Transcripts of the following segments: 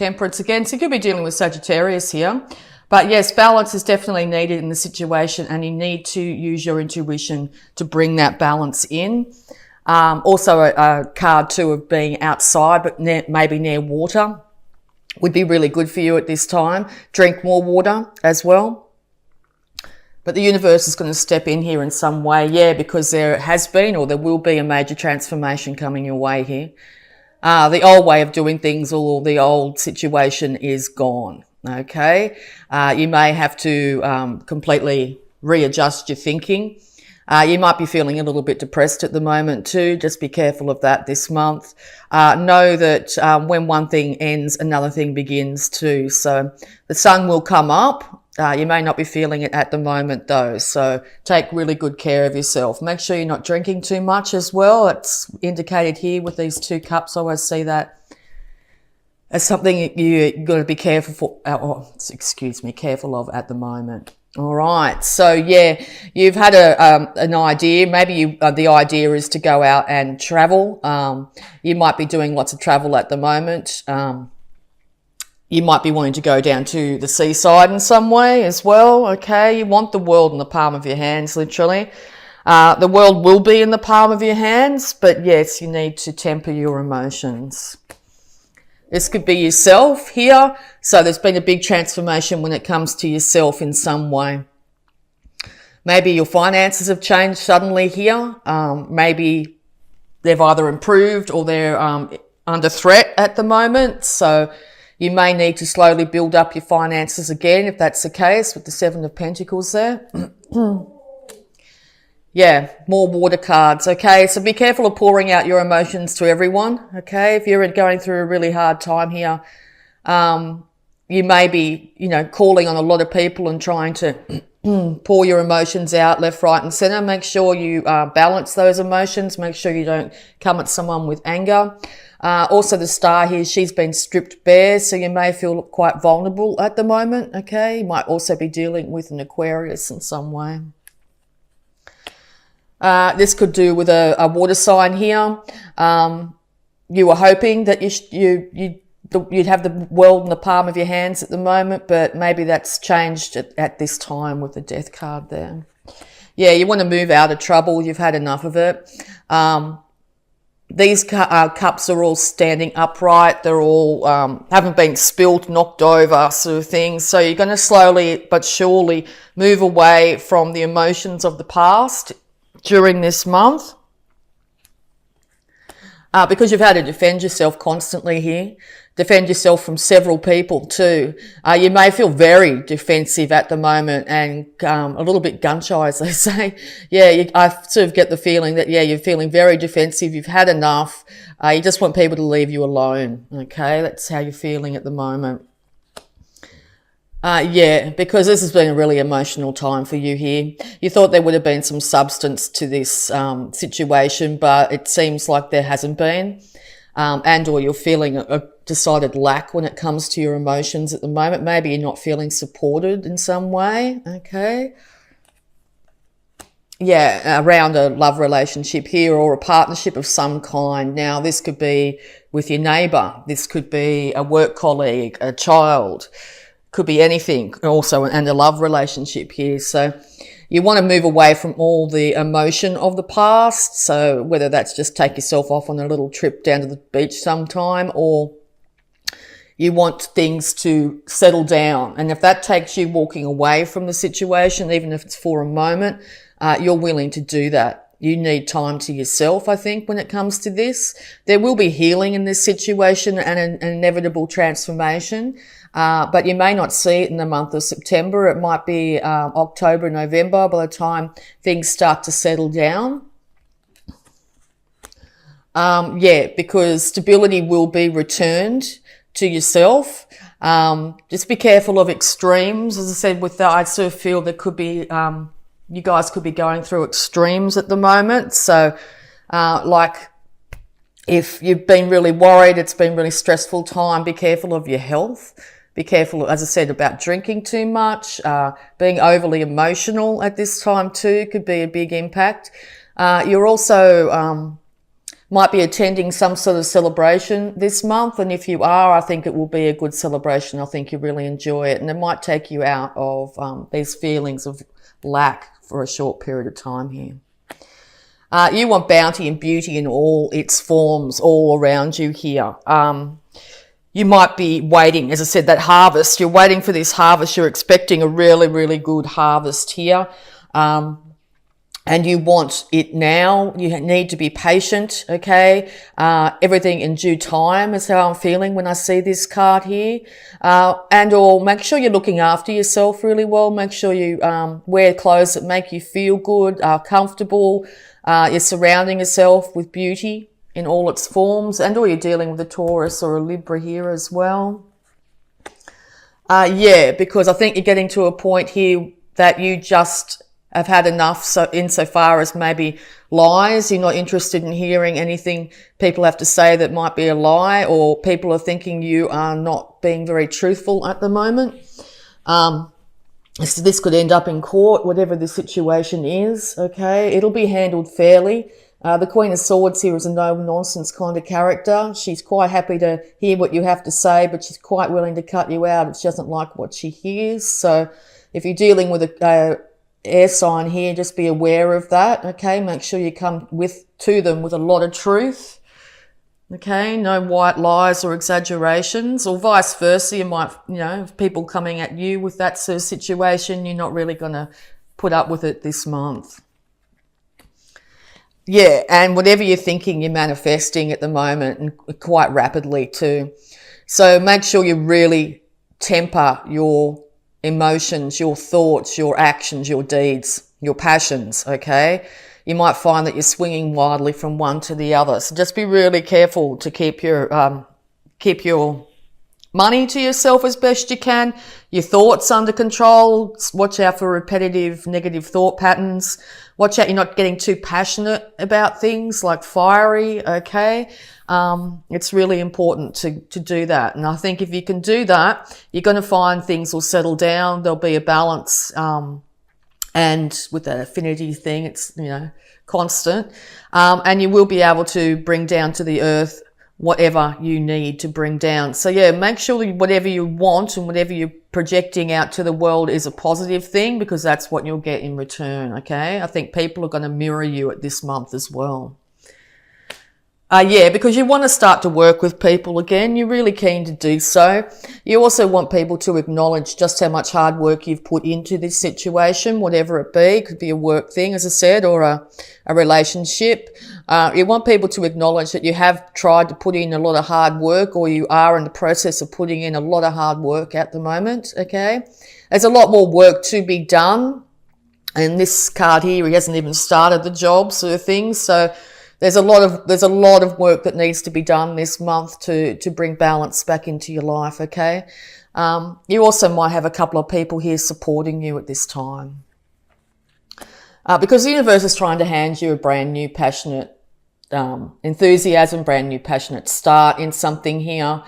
Temperance again. So you could be dealing with Sagittarius here. But yes, balance is definitely needed in the situation, and you need to use your intuition to bring that balance in. Also a card too of being outside, but maybe near water would be really good for you at this time. Drink more water as well. But the universe is going to step in here in some way, yeah, because there has been or there will be a major transformation coming your way here. The old way of doing things or the old situation is gone, okay? You may have to completely readjust your thinking. You might be feeling a little bit depressed at the moment too. Just be careful of that this month. Know that when one thing ends, another thing begins too. So the sun will come up. You may not be feeling it at the moment though, so take really good care of yourself. Make sure you're not drinking too much as well. It's indicated here with these 2 cups. I always see that as something you've got to be careful careful of at the moment. All right, so yeah, you've had an idea. Maybe the idea is to go out and travel. You might be doing lots of travel at the moment. You might be wanting to go down to the seaside in some way as well, okay? You want the world in the palm of your hands, literally. The world will be in the palm of your hands, but yes, you need to temper your emotions. This could be yourself here. So there's been a big transformation when it comes to yourself in some way. Maybe your finances have changed suddenly here. Maybe they've either improved or they're under threat at the moment. So you may need to slowly build up your finances again, if that's the case, with the 7 of Pentacles there. Yeah, more water cards, okay? So be careful of pouring out your emotions to everyone, okay? If you're going through a really hard time here, you may be, calling on a lot of people and trying to pour your emotions out left, right and center. Make sure you balance those emotions. Make sure you don't come at someone with anger. Also the star here, she's been stripped bare, so you may feel quite vulnerable at the moment, okay? You might also be dealing with an Aquarius in some way. This could do with a water sign here. You were hoping that you'd have the world in the palm of your hands at the moment, but maybe that's changed at this time with the Death card there. Yeah, you want to move out of trouble. You've had enough of it. These cups are all standing upright. They're all haven't been spilt, knocked over sort of things. So you're going to slowly but surely move away from the emotions of the past during this month. Because you've had to defend yourself constantly here. Defend yourself from several people too. You may feel very defensive at the moment and a little bit gun shy, as they say. Yeah, I sort of get the feeling that, yeah, you're feeling very defensive. You've had enough. You just want people to leave you alone. Okay, that's how you're feeling at the moment. Yeah, because this has been a really emotional time for you here. You thought there would have been some substance to this situation, but it seems like there hasn't been. And or you're feeling a decided lack when it comes to your emotions at the moment. Maybe you're not feeling supported in some way, okay? Yeah, around a love relationship here or a partnership of some kind. Now, this could be with your neighbour. This could be a work colleague, a child. Could be anything also, and a love relationship here. So you want to move away from all the emotion of the past. So whether that's just take yourself off on a little trip down to the beach sometime, or you want things to settle down. And if that takes you walking away from the situation, even if it's for a moment, you're willing to do that. You need time to yourself, I think, when it comes to this. There will be healing in this situation and an inevitable transformation. But you may not see it in the month of September. It might be October, November by the time things start to settle down. Yeah, because stability will be returned to yourself. Just be careful of extremes. As I said, with that, I sort of feel there could be, you guys could be going through extremes at the moment. So, like, if you've been really worried, it's been a really stressful time, be careful of your health. Be careful, as I said, about drinking too much. Being overly emotional at this time too could be a big impact. You're also might be attending some sort of celebration this month. And if you are, I think it will be a good celebration. I think you really enjoy it. And it might take you out of these feelings of lack for a short period of time here. You want bounty and beauty in all its forms all around you here. You might be waiting, as I said, that harvest. You're waiting for this harvest. You're expecting a really, really good harvest here. And you want it now. You need to be patient, okay? Everything in due time is how I'm feeling when I see this card here. And or make sure you're looking after yourself really well. Make sure you wear clothes that make you feel good, are comfortable. You're surrounding yourself with beauty in all its forms, and or you're dealing with a Taurus or a Libra here as well. Yeah, because I think you're getting to a point here that you just have had enough, so insofar as maybe lies. You're not interested in hearing anything people have to say that might be a lie, or people are thinking you are not being very truthful at the moment. So this could end up in court, whatever the situation is, okay? It'll be handled fairly. The Queen of Swords here is a no-nonsense kind of character. She's quite happy to hear what you have to say, but she's quite willing to cut you out if she doesn't like what she hears. So if you're dealing with a air sign here, just be aware of that, okay? Make sure you come to them with a lot of truth, okay? No white lies or exaggerations, or vice versa. You might, people coming at you with that sort of situation, you're not really going to put up with it this month. Yeah, and whatever you're thinking, you're manifesting at the moment, and quite rapidly too. So make sure you really temper your emotions, your thoughts, your actions, your deeds, your passions, okay? You might find that you're swinging wildly from one to the other. So just be really careful to keep your money to yourself as best you can, your thoughts under control. Watch out for repetitive negative thought patterns. Watch out you're not getting too passionate about things, like fiery, okay? It's really important to do that. And I think if you can do that, you're going to find things will settle down. There'll be a balance. And with that affinity thing, it's, constant. And you will be able to bring down to the earth whatever you need to bring down. So yeah, make sure that whatever you want and whatever you're projecting out to the world is a positive thing, because that's what you'll get in return, okay? I think people are going to mirror you at this month as well. Yeah, because you want to start to work with people again. You're really keen to do so. You also want people to acknowledge just how much hard work you've put into this situation, whatever it be. It could be a work thing, as I said, or a relationship. You want people to acknowledge that you have tried to put in a lot of hard work, or you are in the process of putting in a lot of hard work at the moment, okay? There's a lot more work to be done. And this card here, he hasn't even started the job sort of thing. So there's a lot of work that needs to be done this month to bring balance back into your life, okay? You also might have a couple of people here supporting you at this time. Because the universe is trying to hand you a brand new passionate enthusiasm, brand new passionate start in something here.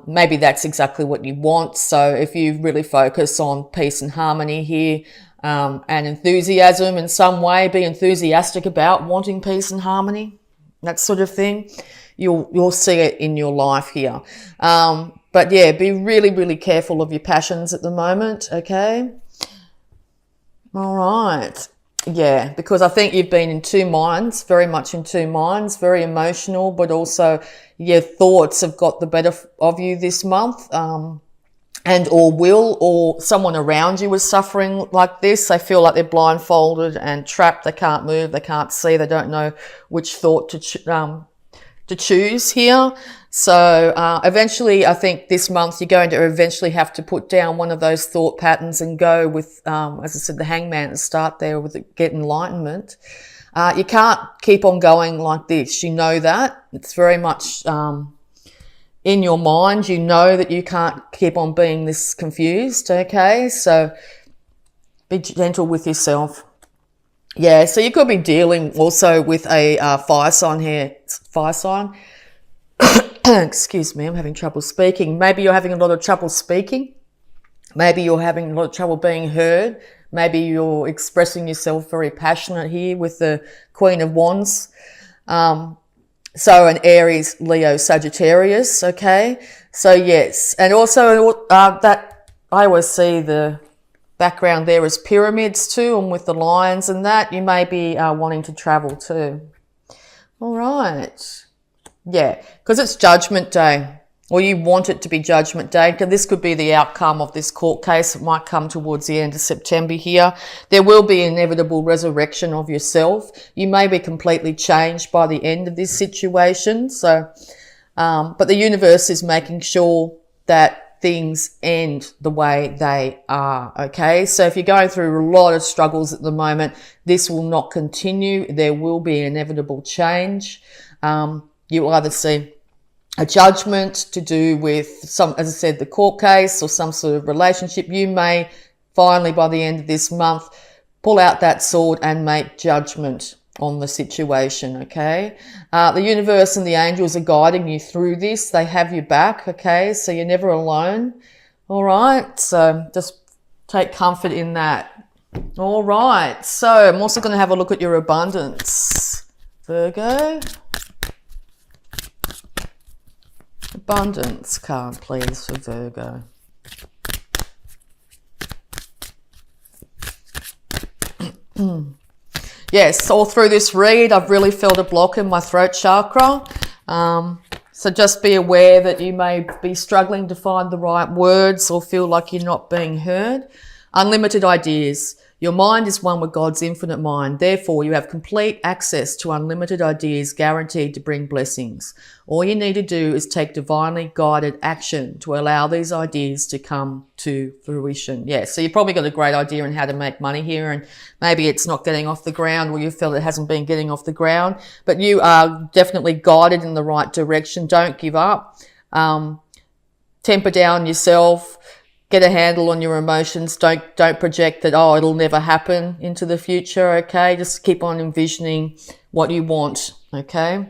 Maybe that's exactly what you want. So if you really focus on peace and harmony here, and enthusiasm in some way, be enthusiastic about wanting peace and harmony, that sort of thing, you'll see it in your life here. But yeah, be really, really careful of your passions at the moment, okay? All right. Yeah, because I think you've been in two minds, very much in two minds, very emotional, but also your thoughts have got the better of you this month. And or someone around you is suffering like this. They feel like they're blindfolded and trapped. They can't move. They can't see. They don't know which thought to choose here. So eventually, I think this month you're going to eventually have to put down one of those thought patterns and go with, as I said, the Hangman, and start there with get enlightenment. You can't keep on going like this. You know that. It's very much in your mind. You know that you can't keep on being this confused, okay? So be gentle with yourself. Yeah, so you could be dealing also with a fire sign here. Fire sign. Excuse me, I'm having trouble speaking. Maybe you're having a lot of trouble speaking. Maybe you're having a lot of trouble being heard. Maybe you're expressing yourself very passionate here with the Queen of Wands. So an Aries, Leo, Sagittarius, okay? So yes, and also that I always see the background there as pyramids too, and with the lions and that, you may be wanting to travel too. All right. Yeah, because it's Judgment Day, or you want it to be Judgment Day, because this could be the outcome of this court case. It might come towards the end of September here. There will be inevitable resurrection of yourself. You may be completely changed by the end of this situation. So, but the universe is making sure that things end the way they are, okay? So if you're going through a lot of struggles at the moment, this will not continue. There will be inevitable change. You will either see a judgment to do with some, as I said, the court case or some sort of relationship. You may finally, by the end of this month, pull out that sword and make judgment on the situation, okay? The universe and the angels are guiding you through this. They have your back, okay? So you're never alone, all right? So just take comfort in that. All right, so I'm also going to have a look at your abundance, Virgo. Abundance card, please, for Virgo. Yes, all through this read, I've really felt a block in my throat chakra. So just be aware that you may be struggling to find the right words or feel like you're not being heard. Unlimited ideas. Your mind is one with God's infinite mind. Therefore, you have complete access to unlimited ideas guaranteed to bring blessings. All you need to do is take divinely guided action to allow these ideas to come to fruition. Yeah, so you've probably got a great idea on how to make money here, and maybe it's not getting off the ground, or you feel it hasn't been getting off the ground, but you are definitely guided in the right direction. Don't give up. Temper down yourself. Get a handle on your emotions. Don't project that, oh, it'll never happen into the future, okay? Just keep on envisioning what you want, okay?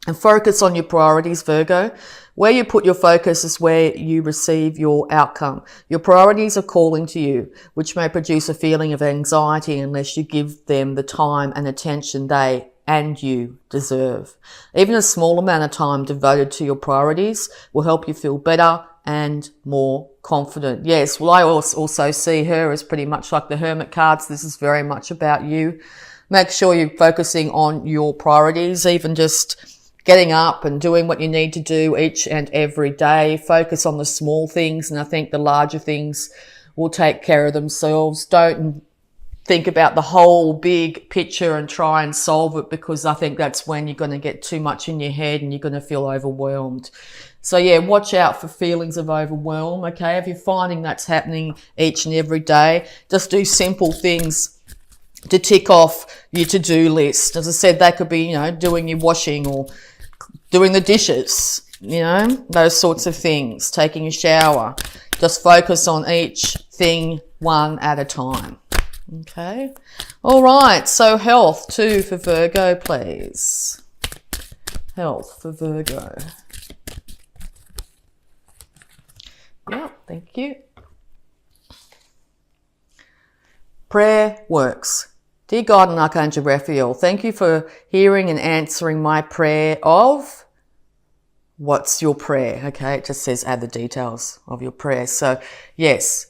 And focus on your priorities, Virgo. Where you put your focus is where you receive your outcome. Your priorities are calling to you, which may produce a feeling of anxiety unless you give them the time and attention they and you deserve. Even a small amount of time devoted to your priorities will help you feel better and more confident. Yes, well, I also see her as pretty much like the Hermit cards. This is very much about you. Make sure you're focusing on your priorities, even just getting up and doing what you need to do each and every day. Focus on the small things, and I think the larger things will take care of themselves. Don't think about the whole big picture and try and solve it, because I think that's when you're going to get too much in your head and you're going to feel overwhelmed. So yeah, watch out for feelings of overwhelm, okay? If you're finding that's happening each and every day, just do simple things to tick off your to-do list. As I said, that could be, doing your washing or doing the dishes, those sorts of things, taking a shower. Just focus on each thing one at a time, okay? All right, so health too for Virgo, please. Health for Virgo. Yeah, thank you. Prayer works. Dear God and Archangel Raphael, thank you for hearing and answering my prayer of, what's your prayer? Okay, it just says add the details of your prayer. So yes,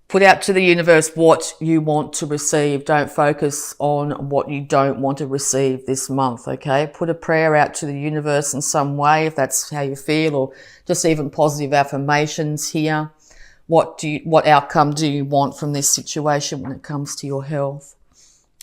put out to the universe what you want to receive. Don't focus on what you don't want to receive this month, okay? Put a prayer out to the universe in some way, if that's how you feel, or just even positive affirmations here. What outcome do you want from this situation when it comes to your health?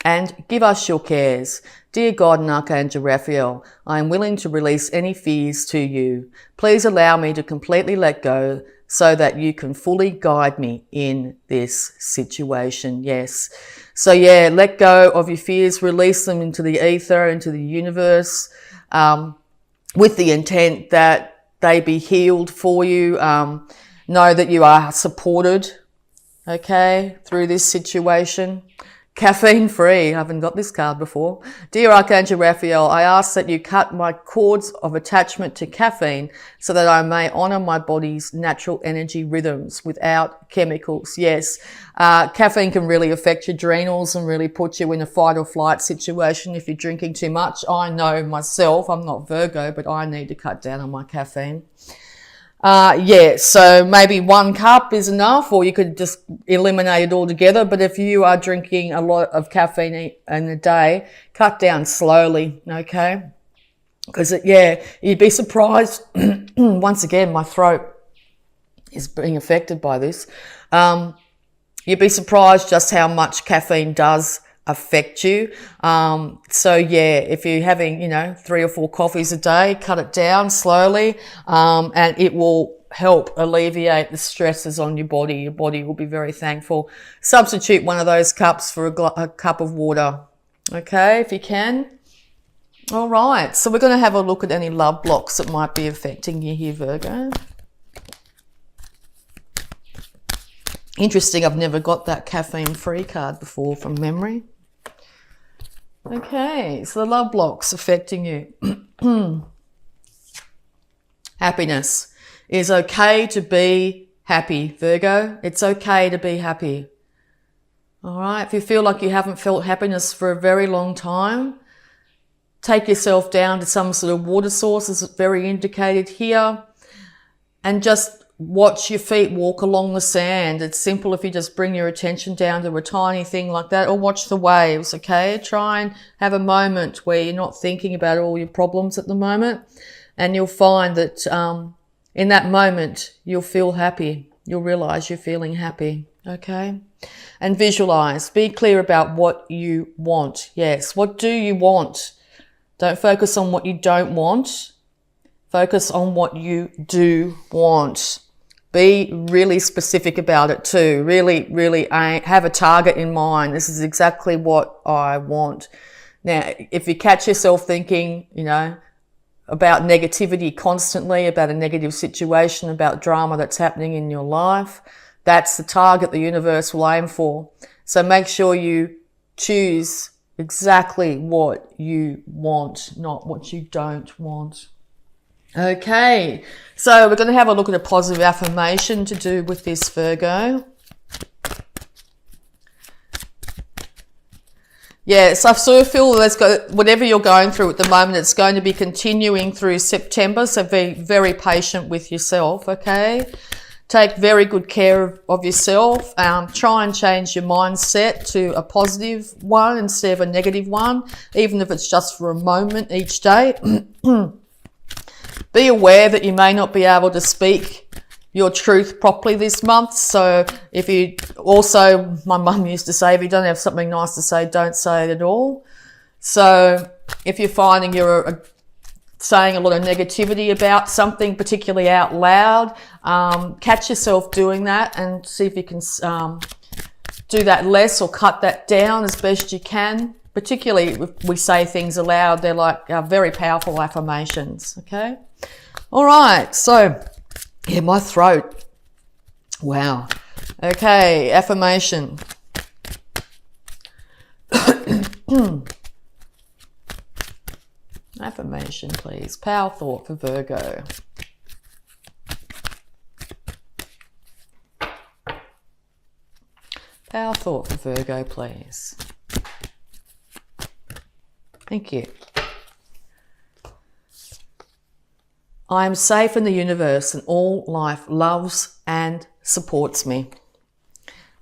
And give us your cares. Dear God and Archangel Raphael, I am willing to release any fears to you. Please allow me to completely let go so that you can fully guide me in this situation. Yes. So yeah, let go of your fears, release them into the ether, into the universe, with the intent that they be healed for you. Know that you are supported, okay, through this situation. Caffeine free. I haven't got this card before. Dear Archangel Raphael, I ask that you cut my cords of attachment to caffeine so that I may honor my body's natural energy rhythms without chemicals. Yes, caffeine can really affect your adrenals and really put you in a fight or flight situation if you're drinking too much. I know myself, I'm not Virgo, but I need to cut down on my caffeine. Yeah, so maybe 1 cup is enough, or you could just eliminate it altogether. But if you are drinking a lot of caffeine in a day, cut down slowly, okay? Because, you'd be surprised. Once again, my throat is being affected by this. You'd be surprised just how much caffeine does affect you. If you're having, 3 or 4 coffees a day, cut it down slowly, and it will help alleviate the stresses on your body. Your body will be very thankful. Substitute one of those cups for a cup of water, okay, if you can. All right, so we're going to have a look at any love blocks that might be affecting you here, Virgo. Interesting, I've never got that caffeine-free card before from memory. Okay, so the love blocks affecting you. Happiness. It is okay to be happy, Virgo. It's okay to be happy. All right, if you feel like you haven't felt happiness for a very long time, take yourself down to some sort of water source, as very indicated here, and just watch your feet walk along the sand. It's simple if you just bring your attention down to a tiny thing like that, or watch the waves, okay? Try and have a moment where you're not thinking about all your problems at the moment, and you'll find that in that moment you'll feel happy. You'll realize you're feeling happy, okay? And visualize. Be clear about what you want. Yes, what do you want? Don't focus on what you don't want. Focus on what you do want. Be really specific about it too. Really have a target in mind. This is exactly what I want. Now, if you catch yourself thinking, about negativity constantly, about a negative situation, about drama that's happening in your life, that's the target the universe will aim for. So make sure you choose exactly what you want, not what you don't want. Okay, so we're going to have a look at a positive affirmation to do with this, Virgo. Yes, I sort of feel whatever you're going through at the moment, it's going to be continuing through September, so be very patient with yourself, okay? Take very good care of yourself. Try and change your mindset to a positive one instead of a negative one, even if it's just for a moment each day. Be aware that you may not be able to speak your truth properly this month. So if you also, my mum used to say, if you don't have something nice to say, don't say it at all. So if you're finding you're saying a lot of negativity about something, particularly out loud, catch yourself doing that and see if you can do that less or cut that down as best you can. Particularly if we say things aloud, they're like very powerful affirmations, okay? All right, so, my throat. Wow. Okay, affirmation. Affirmation, please. Power thought for Virgo. Power thought for Virgo, please. Thank you. I am safe in the universe and all life loves and supports me.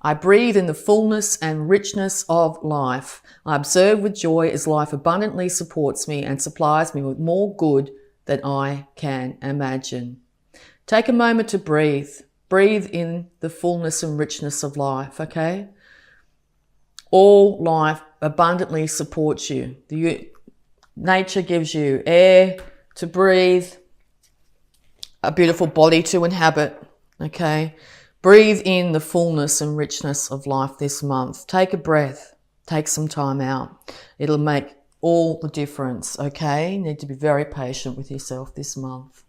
I breathe in the fullness and richness of life. I observe with joy as life abundantly supports me and supplies me with more good than I can imagine. Take a moment to breathe. Breathe in the fullness and richness of life, okay? All life abundantly supports you. Nature gives you air to breathe, a beautiful body to inhabit, okay? Breathe in the fullness and richness of life this month. Take a breath. Take some time out. It'll make all the difference, okay? You need to be very patient with yourself this month.